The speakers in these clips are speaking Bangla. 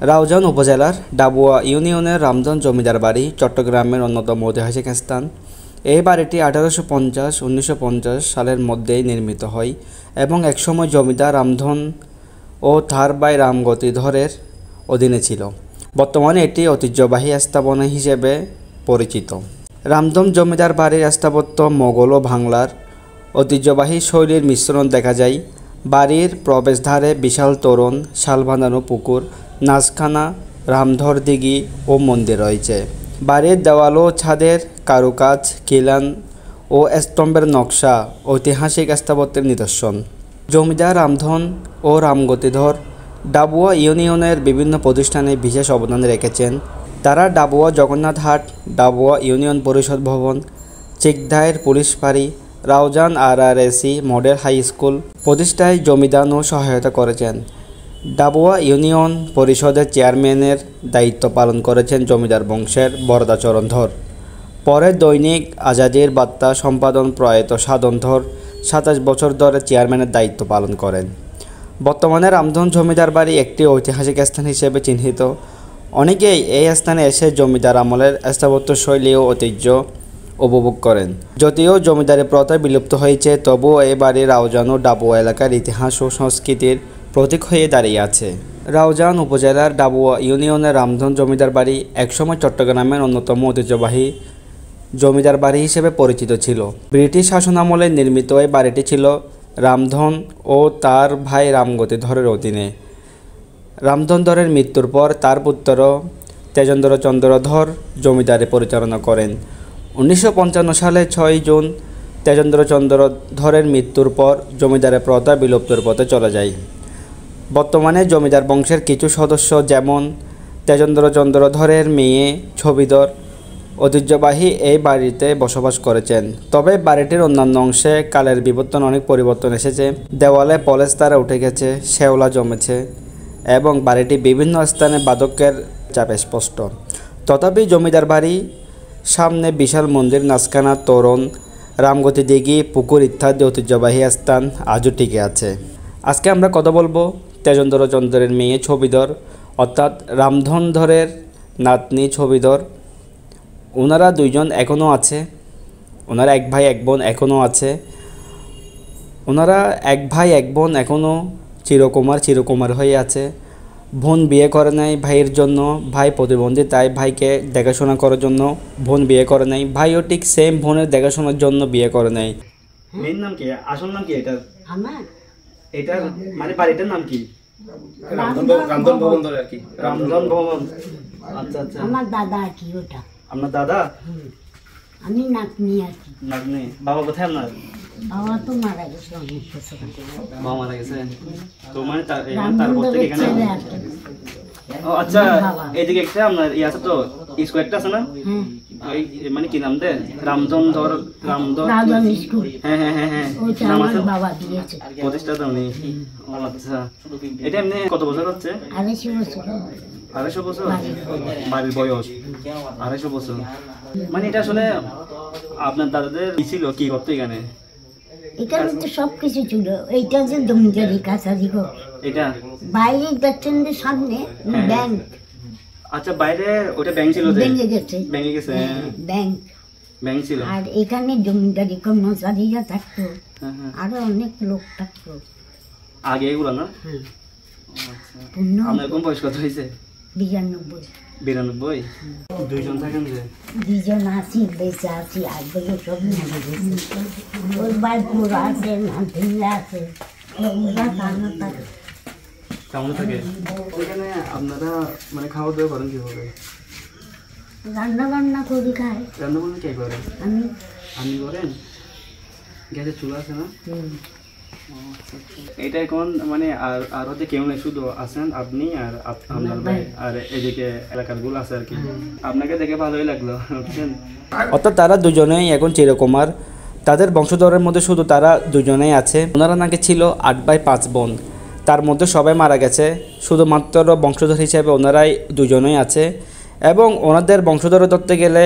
রাউজান উপজেলার ডাবুয়া ইউনিয়নের রামধন জমিদার বাড়ি চট্টগ্রামের অন্যতম ঐতিহাসিক স্থান। এই বাড়িটি 1850-1950 সালের মধ্যেই নির্মিত হয় এবং একসময় জমিদার রামধন ও তার ভাই রামগতিধরের অধীনে ছিল। বর্তমানে এটি ঐতিহ্যবাহী স্থাপনা হিসেবে পরিচিত। রামধন জমিদার বাড়ির স্থাপত্য মোগল ও বাংলার ঐতিহ্যবাহী শৈলীর মিশ্রণ দেখা যায়। বাড়ির প্রবেশদ্বারে বিশাল তোরণ, শাল বাঁধানো পুকুর, নাচখানা, রামধর দিঘি ও মন্দির রয়েছে। বাড়ির দেওয়াল ও ছাদের কারুকাজ, খিলান ও স্তম্ভের নকশা ঐতিহাসিক স্থাপত্যের নিদর্শন। জমিদার রামধন ও রামগতিধর ডাবুয়া ইউনিয়নের বিভিন্ন প্রতিষ্ঠানে বিশেষ অবদান রেখেছেন। তারা ডাবুয়া জগন্নাথ হাট, ডাবুয়া ইউনিয়ন পরিষদ ভবন, চিকদাইর পুলিশ ফাঁড়ি, Raozan RRSC model high school প্রতিষ্ঠায় জমিদান ও সহায়তা করেছেন। ডাবুয়া ইউনিয়ন পরিষদের চেয়ারম্যানের দায়িত্ব পালন করেছেন জমিদার বংশের বরদাচরণ ধর। পরে দৈনিক আজাদির বার্তা সম্পাদন প্রয়াত সাধন ধর 27 বছর ধরে চেয়ারম্যানের দায়িত্ব পালন করেন। বর্তমানে রামধন জমিদার বাড়ি একটি ঐতিহাসিক স্থান হিসেবে চিহ্নিত। অনেকেই এই স্থানে এসে জমিদার আমলের স্থাপত্য শৈলী ও ঐতিহ্য উপভোগ করেন। যদিও জমিদারি প্রথা বিলুপ্ত হয়েছে, তবুও এই বাড়ি রাউজান ও ডাবুয়া এলাকার ইতিহাস ও সংস্কৃতির প্রতীক হয়ে দাঁড়িয়ে আছে। রাউজান উপজেলার ডাবুয়া ইউনিয়নের রামধন জমিদার বাড়ি একসময় চট্টগ্রামের অন্যতম ঐতিহ্যবাহী জমিদার বাড়ি হিসেবে পরিচিত ছিল। ব্রিটিশ শাসনামলে নির্মিত এই বাড়িটি ছিল রামধন ও তার ভাই রামগতিধরের অধীনে। রামধন ধরের মৃত্যুর পর তার পুত্র তেজেন্দ্রচন্দ্র ধর জমিদারি পরিচালনা করেন। 1955 সালে 6 জুন তেজেন্দ্রচন্দ্র ধরের মৃত্যুর পর জমিদারের প্রথা বিলুপ্তির পথে চলে যায়। বর্তমানে জমিদার বংশের কিছু সদস্য যেমন তেজেন্দ্রচন্দ্র ধরের মেয়ে ছবিধর ঐতিহ্যবাহী এই বাড়িতে বসবাস করেছেন। তবে বাড়িটির অন্যান্য অংশে কালের বিবর্তন অনেক পরিবর্তন এসেছে। দেওয়ালে পলেস্তারা উঠে গেছে, শেওলা জমেছে এবং বাড়িটি বিভিন্ন স্থানে বাদকের চাপ স্পষ্ট। তথাপি জমিদার বাড়ি সামনে বিশাল মন্দির, নাচখানা, তোরণ, রামগতি দিঘি, পুকুর ইত্যাদি ঐতিহ্যবাহী স্থান আজও টিকে আছে। আজকে আমরা কথা বলবো তেজেন্দ্রচন্দ্রের মেয়ে ছবিধর অর্থাৎ রামধন ধরের নাতনি ছবিধর। ওনারা দুইজন এখনও আছে, ওনারা এক ভাই এক বোন এখনও আছে। ওনারা এক ভাই এক বোন এখনও চিরকুমার হয়ে আছে। বোন বিয়ে করে নাই ভাইয়ের জন্য, ভাই প্রতিবন্ধী তাই ভাইকে দেখাশোনা করার জন্য বোন বিয়ে করে নাই, ভাইও ঠিক সেম বোনের দেখাশোনার জন্য বিয়ে করে নাই। মেয়ের নাম কি, আসল নাম কি এটার? এটার মানে বাড়িটার নাম কি? রামধন ভবন ধরে আর কি, রামধন ভবন। আচ্ছা আচ্ছা, আমার দাদা আর কি ওটা। আপনার দাদা? আমি নাতনি আর কি। নাতনি। বাবা কোথায় আপনার? বাবা তো মারা গেছে অনেক বছর আগে। বাবা মারা গেছে, তো মানে তারপর থেকে এখানে। ও আচ্ছা, এইদিকে একটা আপনার ইয়ে আছে তো, স্কুল একটা আছে না? মানে কি নাম দেয়? রামধন ধর, রামধন স্কুল। হ্যাঁ হ্যাঁ হ্যাঁ হ্যাঁ, নাম আছে। বাবা দিয়েছে প্রতিষ্ঠাতা উনি। আচ্ছা, এটা এমনি কত বছর হচ্ছে? 250 বছর। 250 বছর বাড়ির বয়স? 250 বছর। মানে এটা আসলে আপনার দাদাদের ছিল, কি করতো এখানে? এখানে তো সবকিছু ছিল। এইটা যে জমিদারি কাছারি গো, এটা বাইরে দেখছেন যে সামনে ব্যাংক। আচ্ছা, বাইরে ওটা ব্যাংক ছিল? ভেঙে গেছে, ভেঙে গেছে। ব্যাংক ছিল। আর এখানে জমিদারি কর্মচারীরা থাকতো, আরো অনেক লোক থাকতো আগে এগুলো না? আপনার কোন বয়স কত হয়েছে? 92। 92? দুইজন থাকেন যে? দুইজন আছি, বেঁচে আছি। আর বলে সব মরে গেছে। ওর বাইপুর আছে, নাতিরা আছে, ওরা কানো থাকে। কেমন থাকে ওইখানে? আপনারা মানে খাওয়া দাওয়া করেন কিভাবে? রান্না বান্না করি, খাই। রান্না বান্না কে করেন? আমি করেন? গ্যাসের চুলা আছে না? এটা এখন মানে আর হচ্ছে কেউ নেই, শুধু আছেন আপনি আর আপনার ভাই আর এদিকে এলাকার গুলো আছে আর কি। আপনাকে দেখে ভালোই লাগলো। অর্থাৎ তারা দুজনেই এখন চিরকুমার। তাদের বংশধরের মধ্যে শুধু তারা দুজনেই আছে। ওনারা নাকি ছিল 8 ভাই 5 বোন, তার মধ্যে সবাই মারা গেছে। শুধুমাত্র বংশধর হিসেবে ওনারাই দুজনেই আছে। এবং ওনাদের বংশধর ধরতে গেলে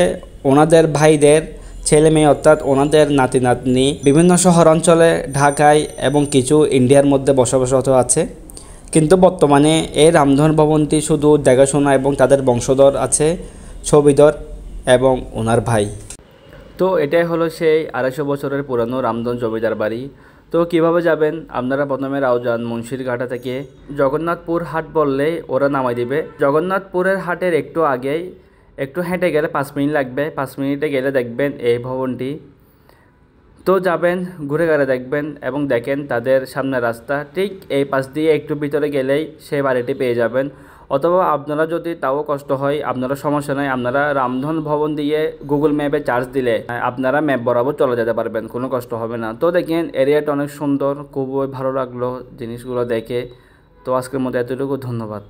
ওনাদের ভাইদের ছেলে মেয়ে অর্থাৎ ওনাদের নাতি নাতনি বিভিন্ন শহর অঞ্চলে, ঢাকায় এবং কিছু ইন্ডিয়ার মধ্যে বসবাসরত আছে। কিন্তু বর্তমানে এই রামধন ভবনটি শুধু দেখাশোনা এবং তাদের বংশধর আছে, ছবিধর এবং ওনার ভাই। তো এটাই হলো সেই 250 বছরের পুরানো রামধন জমিদার বাড়ি। তো কিভাবে যাবেন আপনারা? প্রথমে রাউজান মুন্সিরঘাটা থেকে জগন্নাথপুর হাট বললেই ওরা নামাই দিবে। জগন্নাথপুরের হাটের একটু আগেই একটু হেঁটে গেলে 5 মিনিট লাগবে। 5 মিনিটে গেলে দেখবেন এই ভবনটি। তো যাবেন, ঘুরে ঘুরে দেখবেন এবং দেখেন তাদের সামনে রাস্তা, ঠিক এই পাশ দিয়ে একটু ভিতরে গেলেই সেই বাড়িটি পেয়ে যাবেন। অথবা আপনারা যদি তাও কষ্ট হয়, আপনারা সমস্যা নাই, আপনারা রামধন ভবন দিয়ে গুগল ম্যাপে চার্জ দিলে আপনারা ম্যাপ বরাবর চলে যেতে পারবেন, কোনো কষ্ট হবে না। তো দেখেন এরিয়াটা অনেক সুন্দর, খুবই ভালো লাগলো জিনিসগুলো দেখে। তো আজকের মতো এতটুকু, ধন্যবাদ।